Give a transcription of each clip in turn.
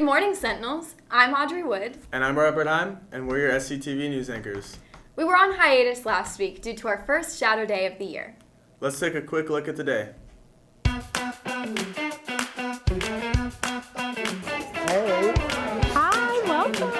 morning, Sentinels. I'm Audrey Wood. And I'm Robert Heim, and we're your SCTV news anchors. We were on hiatus last week due to our first shadow day of the year. Let's take a quick look at the day. Hey. Hi, welcome.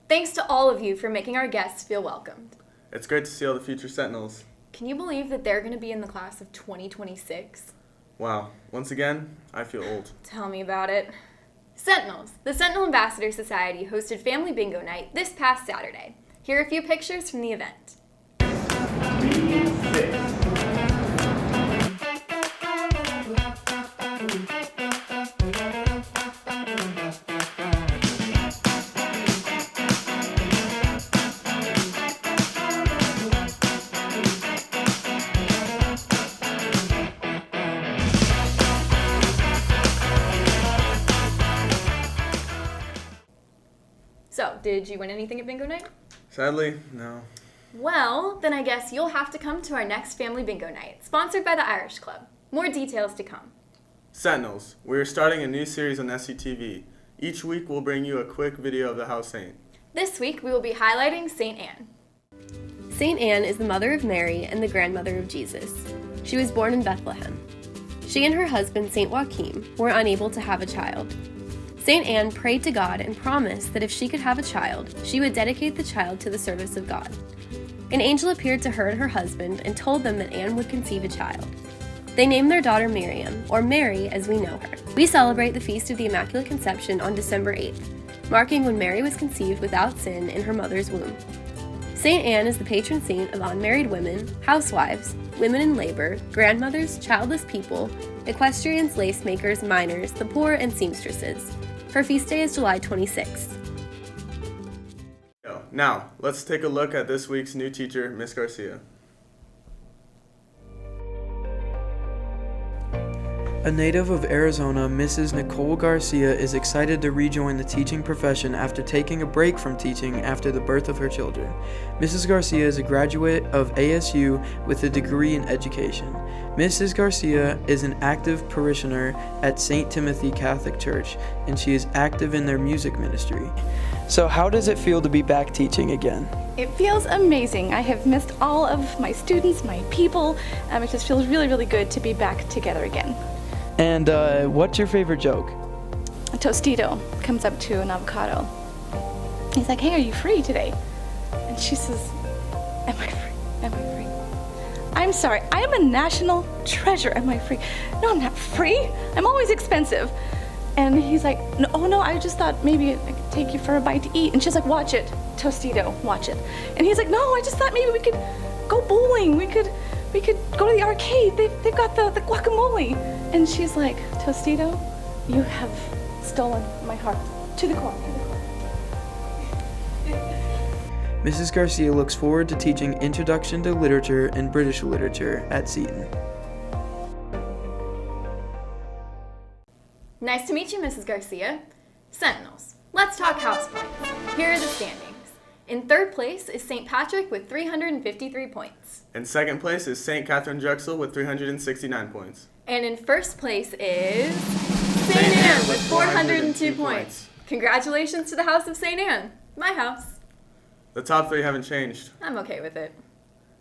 Thanks to all of you for making our guests feel welcomed. It's great to see all the future Sentinels. Can you believe that they're going to be in the class of 2026? Wow, once again, I feel old. Tell me about it. Sentinels, the Sentinel Ambassador Society hosted Family Bingo Night this past Saturday. Here are a few pictures from the event. So, did you win anything at Bingo Night? Sadly, no. Well, then I guess you'll have to come to our next Family Bingo Night, sponsored by the Irish Club. More details to come. Sentinels, we are starting a new series on SCTV. Each week we'll bring you a quick video of the house saint. This week we will be highlighting St. Anne. St. Anne is the mother of Mary and the grandmother of Jesus. She was born in Bethlehem. She and her husband, St. Joachim, were unable to have a child. St. Anne prayed to God and promised that if she could have a child, she would dedicate the child to the service of God. An angel appeared to her and her husband and told them that Anne would conceive a child. They named their daughter Miriam, or Mary as we know her. We celebrate the Feast of the Immaculate Conception on December 8th, marking when Mary was conceived without sin in her mother's womb. St. Anne is the patron saint of unmarried women, housewives, women in labor, grandmothers, childless people, equestrians, lace makers, miners, the poor, and seamstresses. Her feast day is July 26th. Now, let's take a look at this week's new teacher, Miss Garcia. A native of Arizona, Mrs. Nicole Garcia is excited to rejoin the teaching profession after taking a break from teaching after the birth of her children. Mrs. Garcia is a graduate of ASU with a degree in education. Mrs. Garcia is an active parishioner at St. Timothy Catholic Church, and she is active in their music ministry. So how does it feel to be back teaching again? It feels amazing. I have missed all of my students, my people. It just feels really, really good to be back together again. And what's your favorite joke? A Tostito comes up to an avocado. He's like, "Hey, are you free today?" And she says, "Am I free? Am I free? I'm sorry, I am a national treasure. Am I free?" "No, I'm not free. I'm always expensive." And he's like, "No, I just thought maybe I could take you for a bite to eat." And she's like, "Watch it, Tostito, watch it." And he's like, "No, I just thought maybe we could go bowling. We could go to the arcade. They've got the guacamole." And she's like, "Tostito, you have stolen my heart to the core." Mrs. Garcia looks forward to teaching Introduction to Literature and British Literature at Seton. Nice to meet you, Mrs. Garcia. Sentinels, let's talk house points. Here are the standings. In third place is St. Patrick with 353 points. In second place is St. Catherine Drexel with 369 points. And in first place is St. Anne with 402 points. Congratulations to the House of St. Anne, my house. The top three haven't changed. I'm okay with it.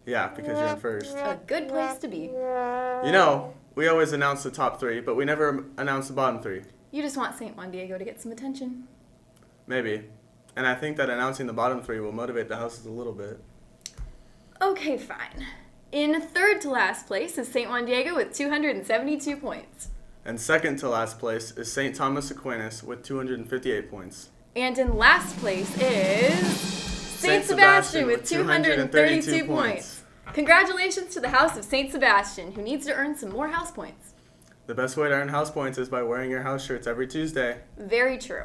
Yeah, because you're in first. A good place to be. You know, we always announce the top three, but we never announce the bottom three. You just want St. Juan Diego to get some attention. Maybe. And I think that announcing the bottom three will motivate the houses a little bit. Okay, fine. In third to last place is St. Juan Diego with 272 points. And second to last place is St. Thomas Aquinas with 258 points. And in last place is St. Sebastian with 232 points. Congratulations to the House of St. Sebastian, who needs to earn some more house points. The best way to earn house points is by wearing your house shirts every Tuesday. Very true.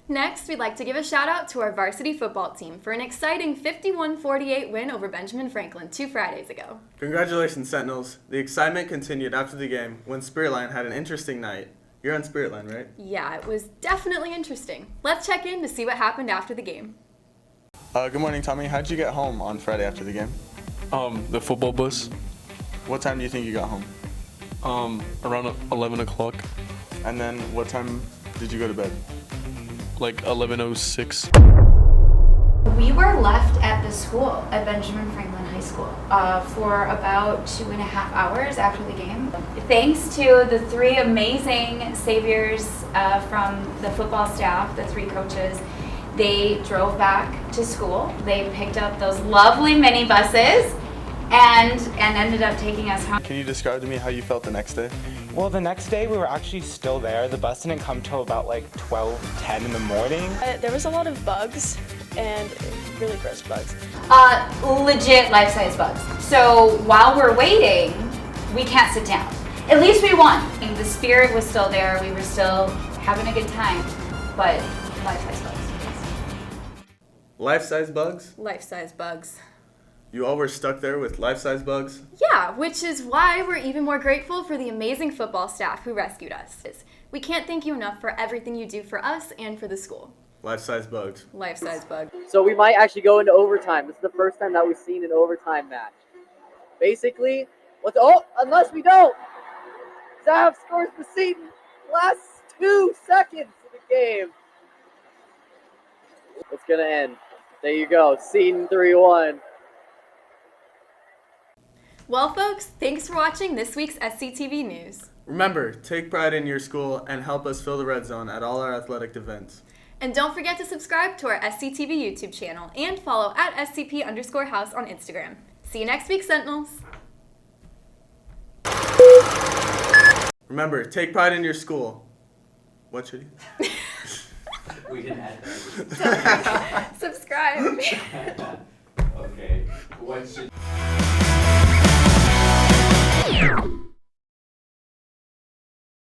Next, we'd like to give a shout out to our varsity football team for an exciting 51-48 win over Benjamin Franklin 2 Fridays ago. Congratulations, Sentinels. The excitement continued after the game when Spiritline had an interesting night. You're on Spirit Line, right? Yeah, it was definitely interesting. Let's check in to see what happened after the game. Good morning, Tommy. How'd you get home on Friday after the game? The football bus, What time do you think you got home? around 11 o'clock, And then what time did you go to bed? like 11:06. We were left at the school at Benjamin Franklin High School for about 2.5 hours after the game. Thanks to the three amazing saviors from the football staff, the three coaches, they drove back to school. They picked up those lovely minibuses and ended up taking us home. Can you describe to me how you felt the next day? Well, the next day we were actually still there. The bus didn't come till about like 12:10 in the morning. There was a lot of bugs and really gross bugs. Legit life-size bugs. So while we're waiting, we can't sit down. At least we won. And the spirit was still there. We were still having a good time, but life-size bugs. Life-size bugs? Life-size bugs. You all were stuck there with life-size bugs? Yeah, which is why we're even more grateful for the amazing football staff who rescued us. We can't thank you enough for everything you do for us and for the school. Life-size bugs. Life-size bug. So we might actually go into overtime. This is the first time that we've seen an overtime match. Basically, unless we don't. Zav scores the Seton last 2 seconds of the game. It's gonna end. There you go, Seton 3-1. Well, folks, thanks for watching this week's SCTV News. Remember, take pride in your school and help us fill the red zone at all our athletic events. And don't forget to subscribe to our SCTV YouTube channel and follow at SCP_house on Instagram. See you next week, Sentinels. Remember, take pride in your school. What should you? We can add that. Subscribe. Okay. What should